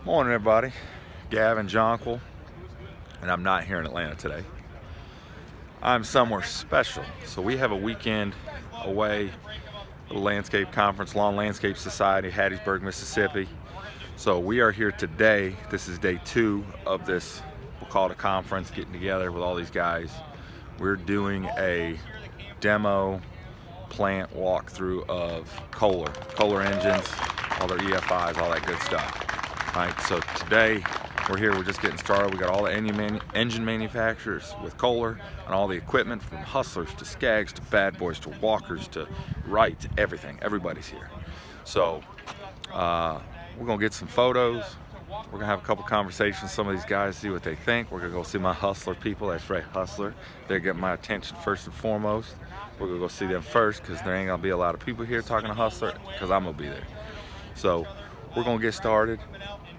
Morning, everybody. Gavin Jonquil, and I'm not here in Atlanta today. I'm somewhere special. So we have a weekend away, a landscape conference, Lawn Landscape Society, Hattiesburg, Mississippi. So we are here today. This is day 2 of this, we'll call it a conference, getting together with all these guys. We're doing a demo plant walkthrough of Kohler engines, all their EFIs, all that good stuff. Right, so today we're here, we're just getting started. We got all the engine manufacturers with Kohler and all the equipment from Hustlers to Skags to Bad Boys to Walkers to Wrights, everything. Everybody's here. So we're gonna get some photos. We're gonna have a couple conversations with some of these guys, see what they think. We're gonna go see my Hustler people. That's right, Hustler. They're getting my attention first and foremost. We're gonna go see them first because there ain't gonna be a lot of people here talking to Hustler because I'm gonna be there. So we're gonna get started.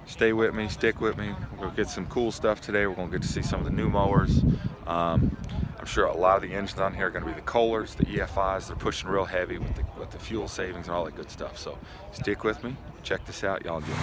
Stay with me, stick with me. We're gonna get some cool stuff today. We're gonna get to see some of the new mowers. I'm sure a lot of the engines on here are gonna be the Kohlers, the EFIs. They're pushing real heavy with the fuel savings and all that good stuff. So stick with me, check this out, y'all enjoy.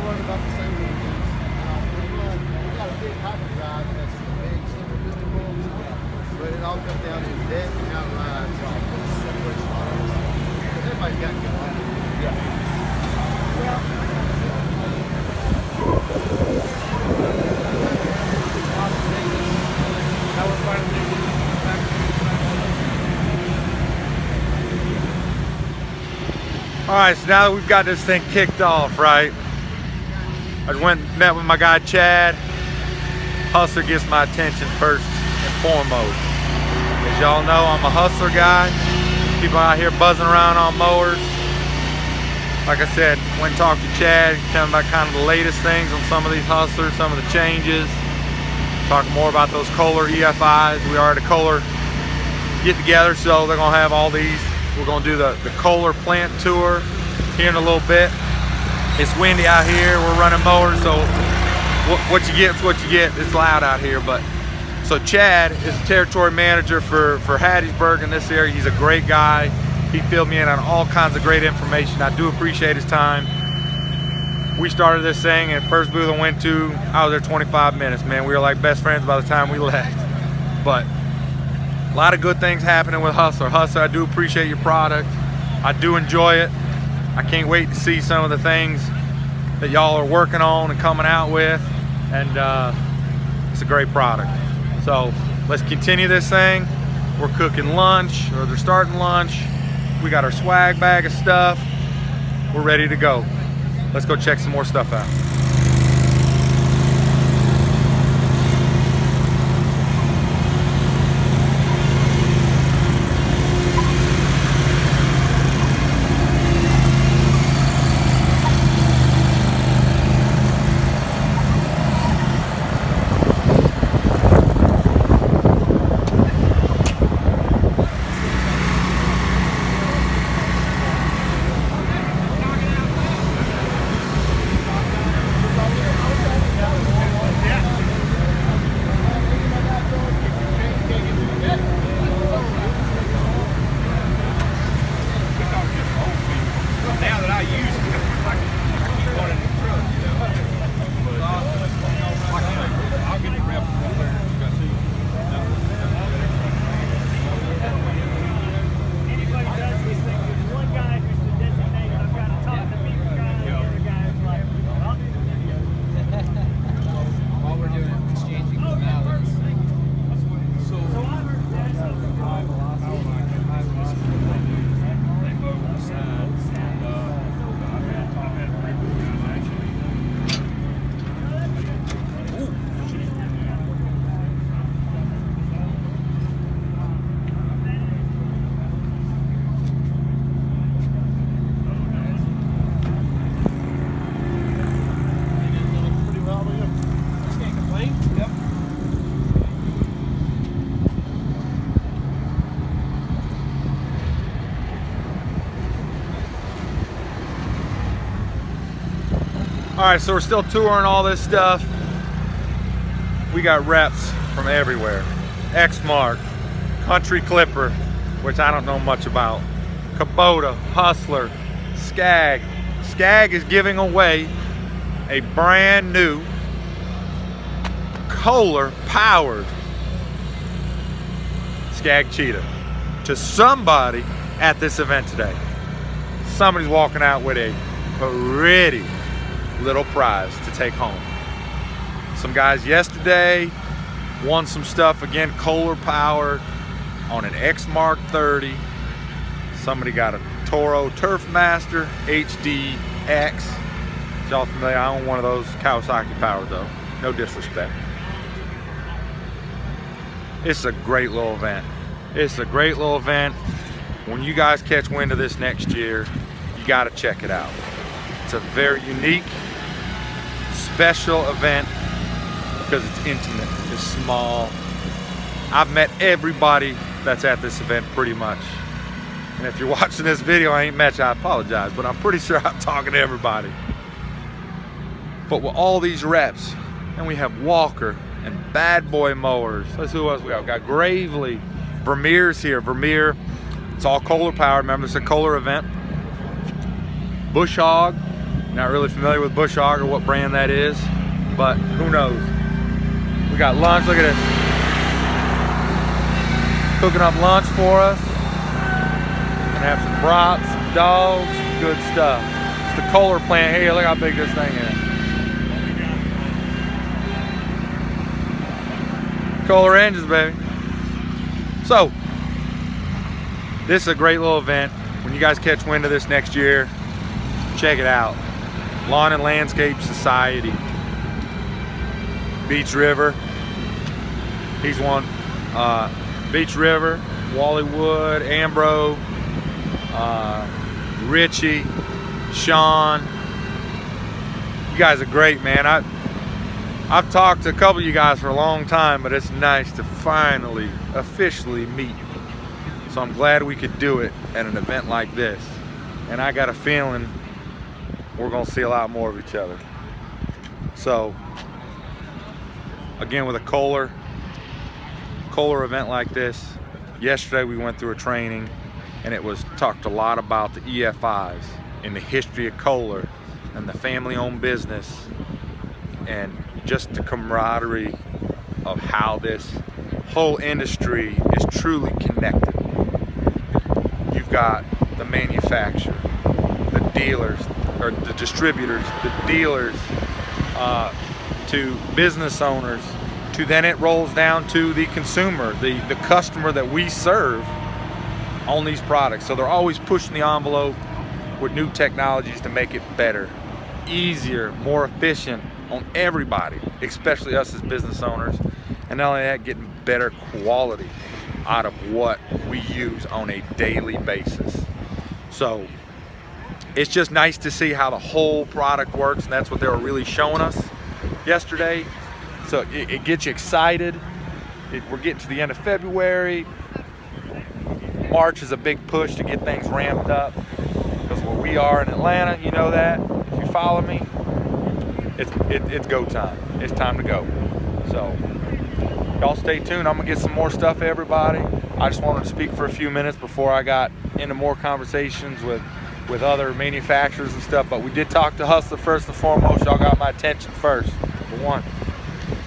About the same engines. We got a big hybrid drive that's the big single piston bulbs, but it all comes down to deck and outlines, separation autos. Everybody's got good one. All right, so now that we've got this thing kicked off, right? I went and met with my guy Chad. Hustler gets my attention first and foremost. As y'all know, I'm a Hustler guy. People out here buzzing around on mowers. Like I said, went and talked to Chad, telling about kind of the latest things on some of these Hustlers, some of the changes. Talking more about those Kohler EFIs. We are at a Kohler get together, so they're gonna have all these. We're gonna do the Kohler plant tour here in a little bit. It's windy out here, we're running mowers, so what you get is what you get. It's loud out here, but so Chad is the territory manager for Hattiesburg in this area. He's a great guy. He filled me in on all kinds of great information. I do appreciate his time. We started this thing, and first booth I went to, I was there 25 minutes, man. We were like best friends by the time we left. But a lot of good things happening with Hustler. Hustler, I do appreciate your product. I do enjoy it. I can't wait to see some of the things that y'all are working on and coming out with, and it's a great product. So let's continue this thing. We're cooking lunch, or they're starting lunch. We got our swag bag of stuff. We're ready to go. Let's go check some more stuff out. All right, so we're still touring all this stuff. We got reps from everywhere. X-Mark, Country Clipper, which I don't know much about. Kubota, Hustler, Skag. Skag is giving away a brand new Kohler powered Skag Cheetah to somebody at this event today. Somebody's walking out with a pretty little prize to take home. Some guys yesterday won some stuff, again, Kohler powered on an X-Mark 30. Somebody got a Toro Turfmaster HDX. Y'all familiar? I own one of those, Kawasaki powered though. No disrespect. It's a great little event. It's a great little event. When you guys catch wind of this next year, you gotta check it out. It's a very unique, special event because it's intimate, it's small. I've met everybody that's at this event pretty much. And if you're watching this video, I ain't met you, I apologize, but I'm pretty sure I'm talking to everybody. But with all these reps, and we have Walker and Bad Boy Mowers. Let's see who else we got. We got Gravely, Vermeer's here. Vermeer, it's all Kohler powered. Remember, it's a Kohler event. Bush Hog, not really familiar with Bush Hog or what brand that is, but who knows. We got lunch, look at this. Cooking up lunch for us. Gonna have some brats, some dogs, some good stuff. It's the Kohler plant here. Look how big this thing is. Kohler engines, baby. So, this is a great little event. When you guys catch wind of this next year, check it out. Lawn and Landscape Society. Beach River. He's one. Beach River, Wally Wood, Ambro, Richie, Sean. You guys are great, man. I've talked to a couple of you guys for a long time, but it's nice to finally, officially meet. So I'm glad we could do it at an event like this. And I got a feeling we're gonna see a lot more of each other. So, again, with a Kohler event like this, yesterday we went through a training and it was talked a lot about the EFIs and the history of Kohler and the family-owned business and just the camaraderie of how this whole industry is truly connected. You've got the manufacturer, the dealers, or the distributors, the dealers, to business owners, to then it rolls down to the consumer, the customer that we serve on these products. So they're always pushing the envelope with new technologies to make it better, easier, more efficient on everybody, especially us as business owners. And not only that, getting better quality out of what we use on a daily basis. So it's just nice to see how the whole product works, and that's what they were really showing us yesterday. So it gets you excited. We're getting to the end of February. March is a big push to get things ramped up, because where we are in Atlanta, you know that, if you follow me, it's go time. It's time to go. So y'all stay tuned. I'm gonna get some more stuff, everybody. I just wanted to speak for a few minutes before I got into more conversations with other manufacturers and stuff, but we did talk to Hustler first and foremost. Y'all got my attention first, number one.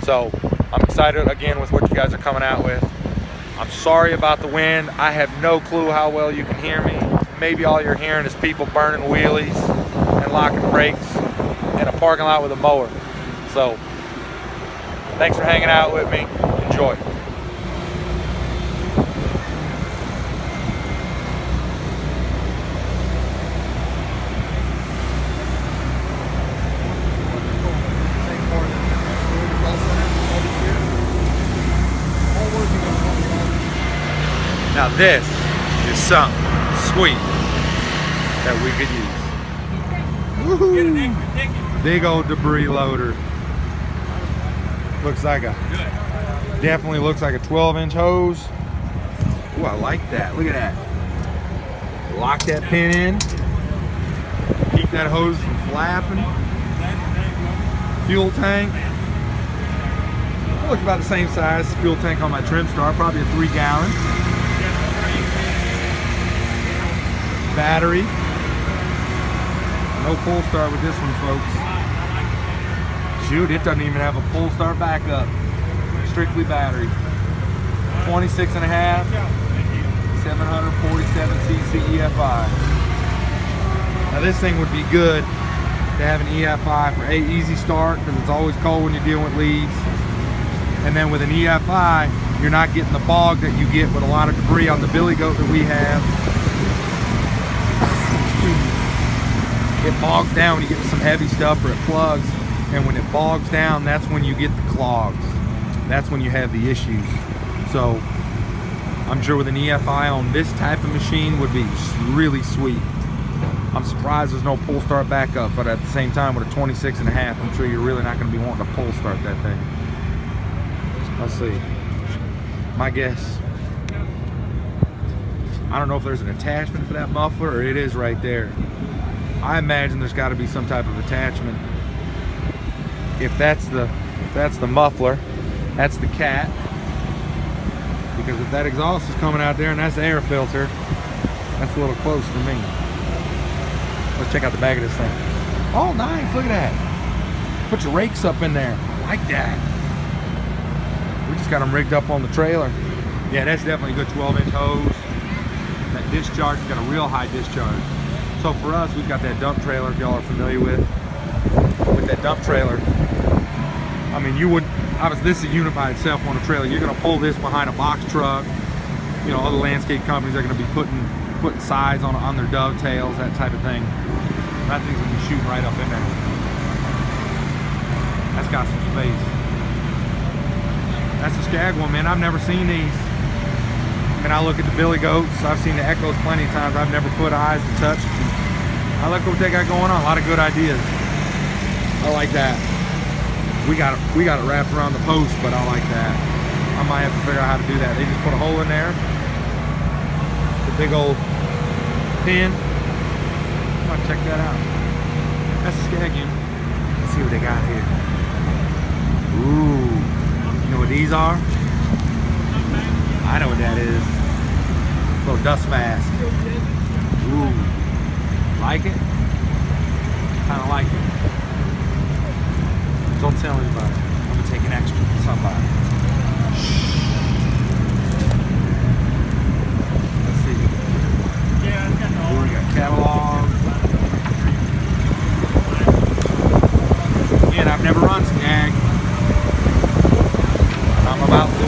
So I'm excited again with what you guys are coming out with. I'm sorry about the wind. I have no clue how well you can hear me. Maybe all you're hearing is people burning wheelies and locking brakes in a parking lot with a mower. So thanks for hanging out with me. Enjoy. Now this is something sweet that we could use. Woohoo! Big old debris loader. Looks like definitely looks like a 12-inch hose. Ooh, I like that. Look at that. Lock that pin in. Keep that hose from flapping. Fuel tank. It looks about the same size as the fuel tank on my Trim Star, probably a 3-gallon. Battery. No pull start with this one, folks. Shoot, it doesn't even have a pull start backup. Strictly battery. 26 and a half, 747 cc EFI. Now this thing would be good to have an EFI for easy start, because it's always cold when you're dealing with leaves. And then with an EFI, you're not getting the bog that you get with a lot of debris on the billy goat that we have. It bogs down when you get to some heavy stuff, or it plugs. And when it bogs down, that's when you get the clogs. That's when you have the issues. So I'm sure with an EFI on this type of machine would be really sweet. I'm surprised there's no pull start backup, but at the same time with a 26 and a half, I'm sure you're really not going to be wanting to pull start that thing. Let's see. My guess, I don't know if there's an attachment for that muffler, or it is right there. I imagine there's got to be some type of attachment. If that's the muffler, that's the cat. Because if that exhaust is coming out there and that's the air filter, that's a little close for me. Let's check out the back of this thing. Oh, nice, look at that. Put your rakes up in there. I like that. We just got them rigged up on the trailer. Yeah, that's definitely a good 12-inch hose. That discharge has got a real high discharge. So for us, we've got that dump trailer, if y'all are familiar with that dump trailer. I mean, you would, obviously this is a unit by itself on a trailer. You're gonna pull this behind a box truck. You know, other landscape companies are gonna be putting sides on their dovetails, that type of thing. That thing's gonna be shooting right up in there. That's got some space. That's a Skag one, man. I've never seen these. I mean, I look at the billy goats. I've seen the Echoes plenty of times. I've never put eyes and touched. I like what they got going on. A lot of good ideas. I like that. We got it wrapped around the post, but I like that. I might have to figure out how to do that. They just put a hole in there. The big old pin. I'm gonna check that out. That's a Skag unit. Let's see what they got here. Ooh. You know what these are? I know what that is. A little dust mask. Ooh. Like it? Kinda like it. Don't tell anybody. I'm gonna take an extra from somebody. Shh. Let's see. Ooh, we got catalog. Again, I've never run Skag. I'm about to.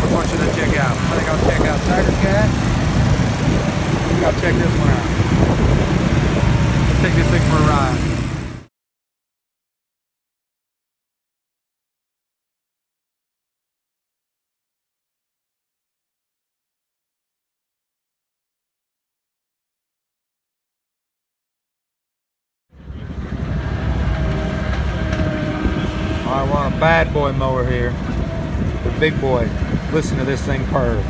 Which one should I check out? I think I'll check out Tiger Cat. I think I'll check this one out. Let's take this thing for a ride. Alright, we're on a bad boy mower here. The big boy. Listen to this thing purr.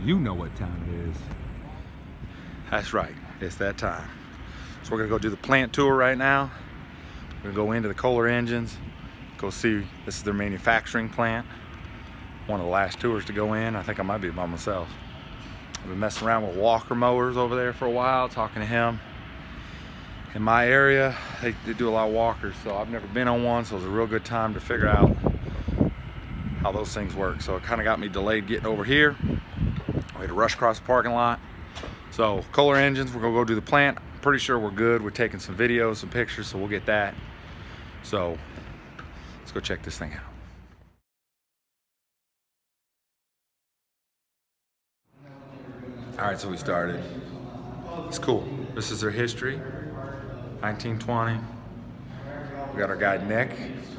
You know what time it is. That's right, it's that time. So we're gonna go do the plant tour right now. We're gonna go into the Kohler engines, go see, this is their manufacturing plant. One of the last tours to go in. I think I might be by myself. I've been messing around with Walker mowers over there for a while, talking to him. In my area, they do a lot of walkers, so I've never been on one, so it was a real good time to figure out how those things work. So it kind of got me delayed getting over here. We had to rush across the parking lot. So Kohler engines, we're gonna go do the plant pretty sure we're good. We're taking some videos, some pictures, so we'll get that. So let's go check this thing out. All right, so we started. It's cool. This is their history, 1920. We got our guy Nick.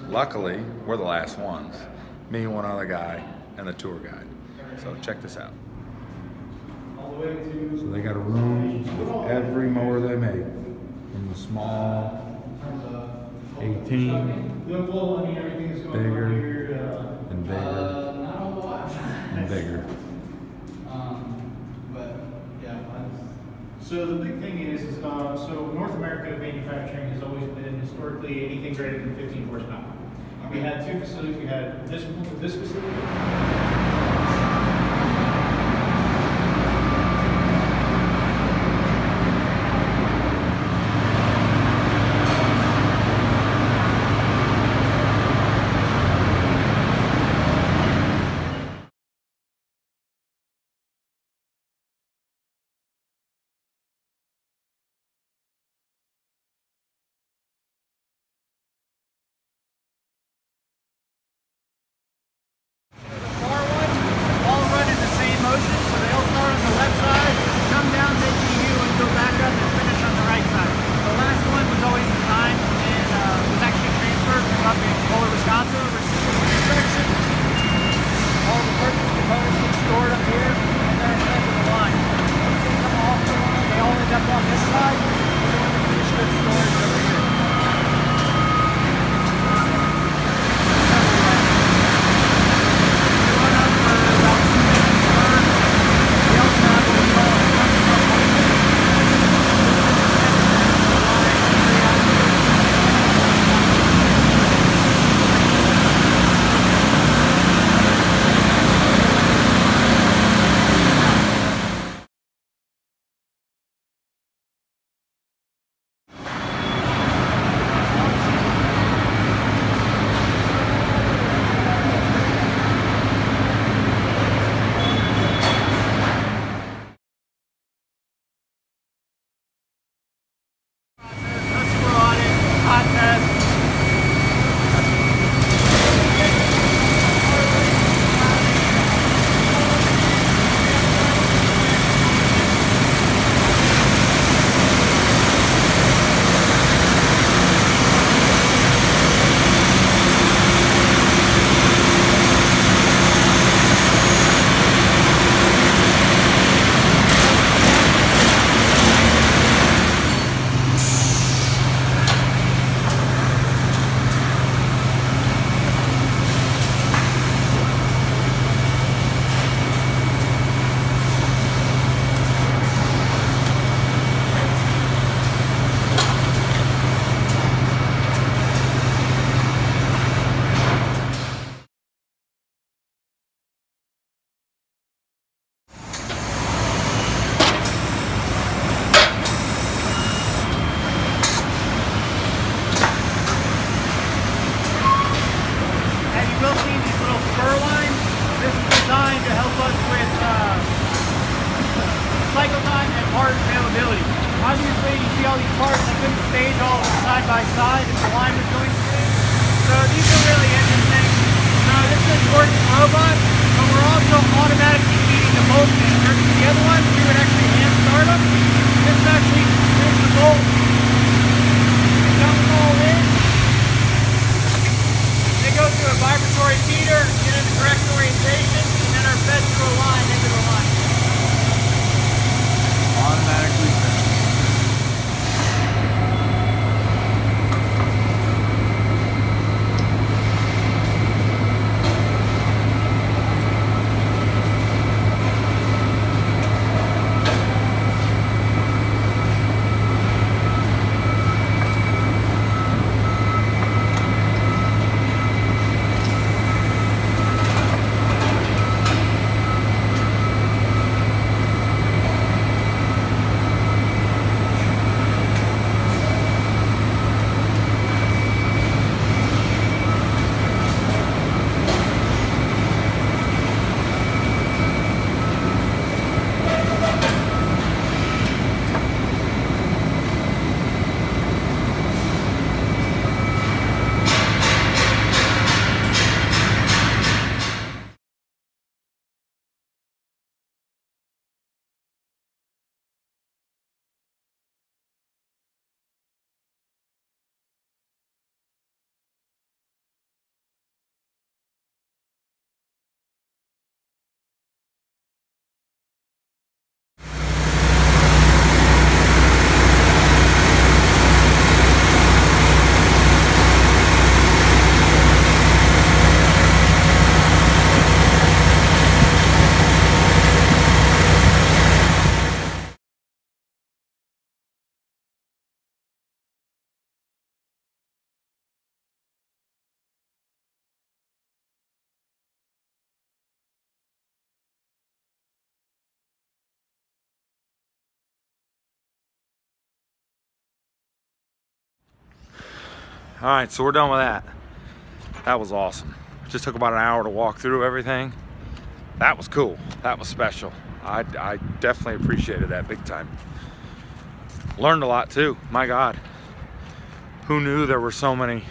Luckily, we're the last ones. Me, one other guy, and the tour guide. So check this out. So they got a room with every mower they make, from the small 18, bigger, and bigger, and bigger. So the big thing is so North America manufacturing has always been historically anything greater than 15 horsepower. We had two facilities. We had this facility. Obviously, you see all these parts, I couldn't stage all of them side by side if the line was going straight. So these are really interesting. This is a Gordon robot, but we're also automatically feeding the bolt standard. The other ones, we would actually hand start them. This is actually, here's the bolt. Dump them all in. They go through a vibratory feeder, get in the correct orientation, and then are fed through a line into the line. Automatically fed. All right, so we're done with that. That was awesome. Just took about an hour to walk through everything. That was cool. That was special. I definitely appreciated that big time. Learned a lot too. My God. Who knew there were so many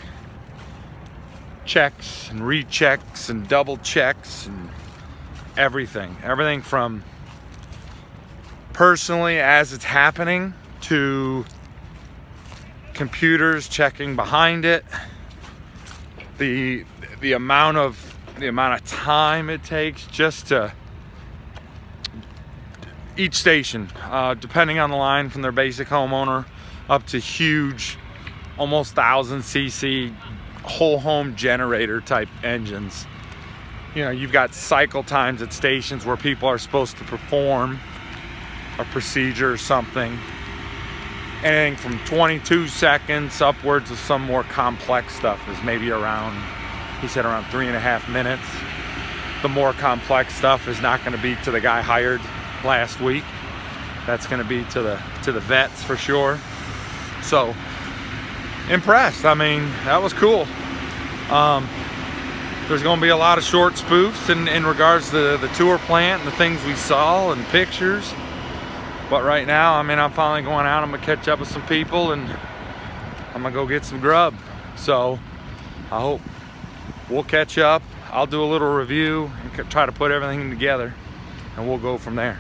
checks and rechecks and double checks and everything. Everything from personally as it's happening to computers checking behind it. The amount of time it takes just to each station, depending on the line, from their basic homeowner up to huge, almost 1,000cc whole home generator type engines. You know, you've got cycle times at stations where people are supposed to perform a procedure or something. Anything from 22 seconds upwards of some more complex stuff is maybe around, he said, around 3.5 minutes. The more complex stuff is not going to be to the guy hired last week. That's going to be to the vets for sure. So impressed. I mean, that was cool. There's going to be a lot of short spoofs in regards to the tour plant and the things we saw and pictures. But right now, I mean, I'm finally going out. I'm going to catch up with some people and I'm going to go get some grub. So I hope we'll catch up. I'll do a little review and try to put everything together and we'll go from there.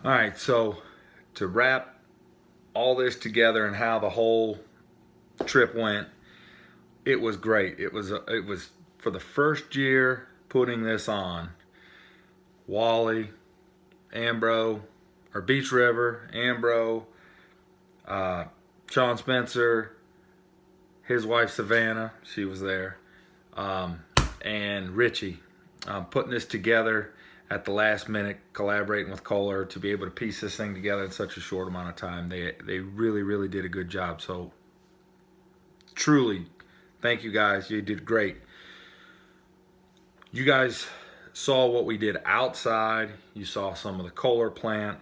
All right, so to wrap all this together and how the whole trip went, it was great. It was for the first year putting this on. Wally, Ambro, or Beach River, Ambro, Sean Spencer, his wife Savannah, she was there, and Richie, putting this together at the last minute, collaborating with Kohler to be able to piece this thing together in such a short amount of time. They really did a good job. So truly, thank you guys. You did great. You guys saw what we did outside. You saw some of the Kohler plant.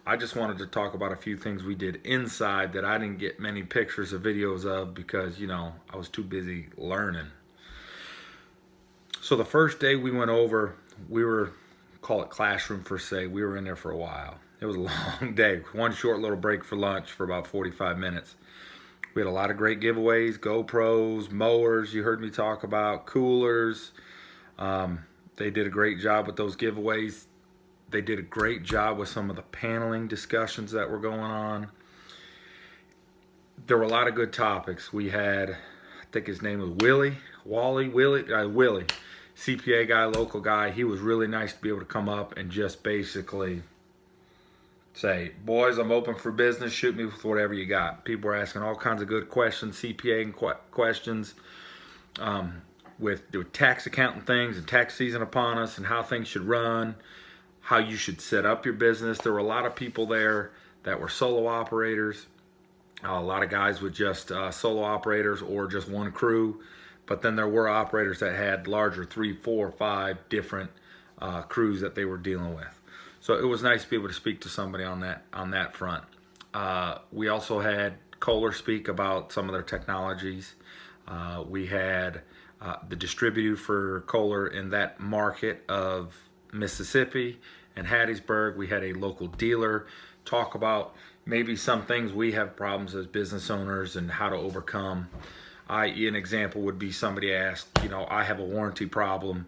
I just wanted to talk about a few things we did inside that I didn't get many pictures or videos of because, you know, I was too busy learning. So the first day we went over, we were, call it classroom per se, we were in there for a while. It was a long day. One short little break for lunch for about 45 minutes. We had a lot of great giveaways, GoPros, mowers, you heard me talk about, coolers. They did a great job with those giveaways. They did a great job with some of the paneling discussions that were going on. There were a lot of good topics. We had, I think his name was Willie, CPA guy, local guy. He was really nice to be able to come up and just basically say, boys, I'm open for business. Shoot me with whatever you got. People were asking all kinds of good questions, CPA questions, with tax accounting things and tax season upon us and how things should run, how you should set up your business. There were a lot of people there that were solo operators, a lot of guys with just solo operators or just one crew. But then there were operators that had larger 3, 4, 5 different crews that they were dealing with. So it was nice to be able to speak to somebody on that front. We also had Kohler speak about some of their technologies. We had the distributor for Kohler in that market of Mississippi and Hattiesburg. We had a local dealer talk about maybe some things we have problems as business owners and how to overcome. I.e. an example would be somebody asked, you know, I have a warranty problem.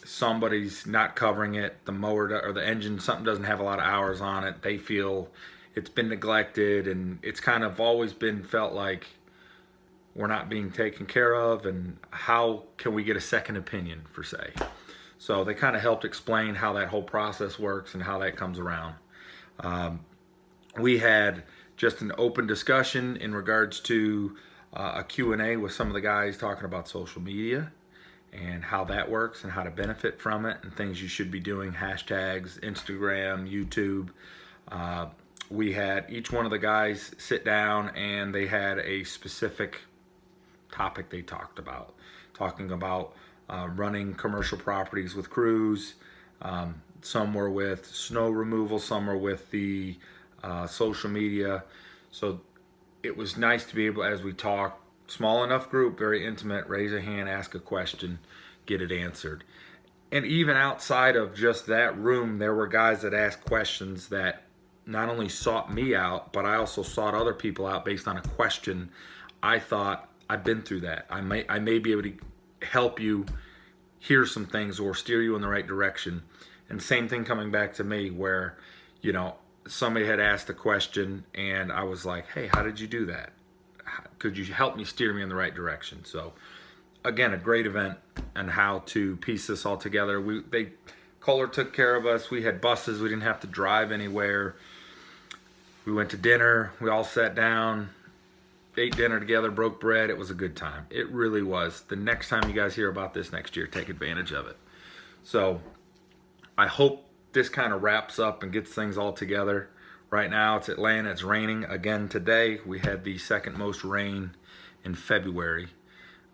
Somebody's not covering it. The mower or the engine, something doesn't have a lot of hours on it. They feel it's been neglected and it's kind of always been felt like we're not being taken care of, and how can we get a second opinion, per se. So they kind of helped explain how that whole process works and how that comes around. We had just an open discussion in regards to a Q&A with some of the guys talking about social media and how that works and how to benefit from it and things you should be doing, hashtags, Instagram, YouTube. We had each one of the guys sit down and they had a specific topic they talked about. Talking about running commercial properties with crews. Some were with snow removal, some were with the social media. So it was nice to be able, as we talk, small enough group, very intimate, raise a hand, ask a question, get it answered. And even outside of just that room, there were guys that asked questions that not only sought me out, but I also sought other people out based on a question. I thought, I've been through that. I may be able to help you hear some things or steer you in the right direction. And same thing coming back to me where, you know, somebody had asked a question and I was like, hey, how did you do that? Could you help me steer me in the right direction? So again, a great event and how to piece this all together. Kohler took care of us. We had buses. We didn't have to drive anywhere. We went to dinner. We all sat down, ate dinner together, broke bread. It was a good time. It really was. The next time you guys hear about this next year, take advantage of it. So I hope this kind of wraps up and gets things all together. Right now it's Atlanta, it's raining again today. We had the second most rain in February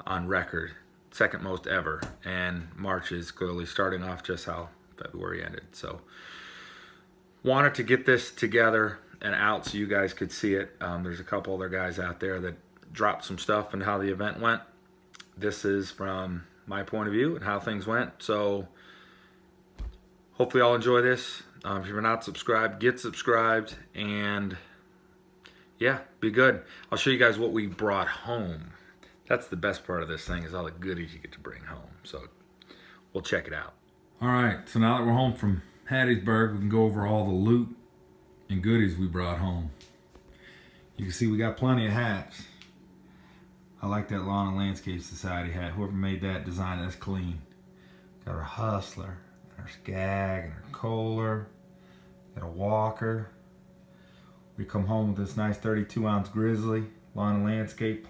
on record, second most ever. And March is clearly starting off just how February ended. So wanted to get this together and out so you guys could see it. There's a couple other guys out there that dropped some stuff and how the event went. This is from my point of view and how things went. So hopefully y'all enjoy this. If you're not subscribed, get subscribed, and yeah, be good. I'll show you guys what we brought home. That's the best part of this thing, is all the goodies you get to bring home. So we'll check it out. All right, so now that we're home from Hattiesburg, we can go over all the loot and goodies we brought home. You can see we got plenty of hats. I like that Lawn and Landscape Society hat. Whoever made that design, that's clean. Got our Hustler, our Skag, and our Kohler. Got a Walker. We come home with this nice 32-ounce Grizzly, Lawn and Landscape,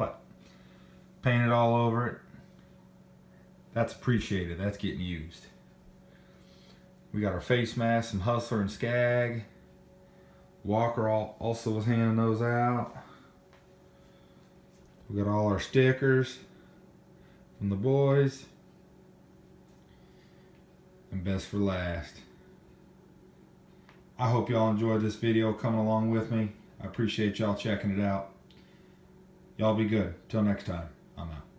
painted all over it. That's appreciated. That's getting used. We got our face masks, some Hustler and Skag. Walker also was handing those out. We got all our stickers from the boys. And best for last. I hope y'all enjoyed this video coming along with me. I appreciate y'all checking it out. Y'all be good. Till next time, I'm out.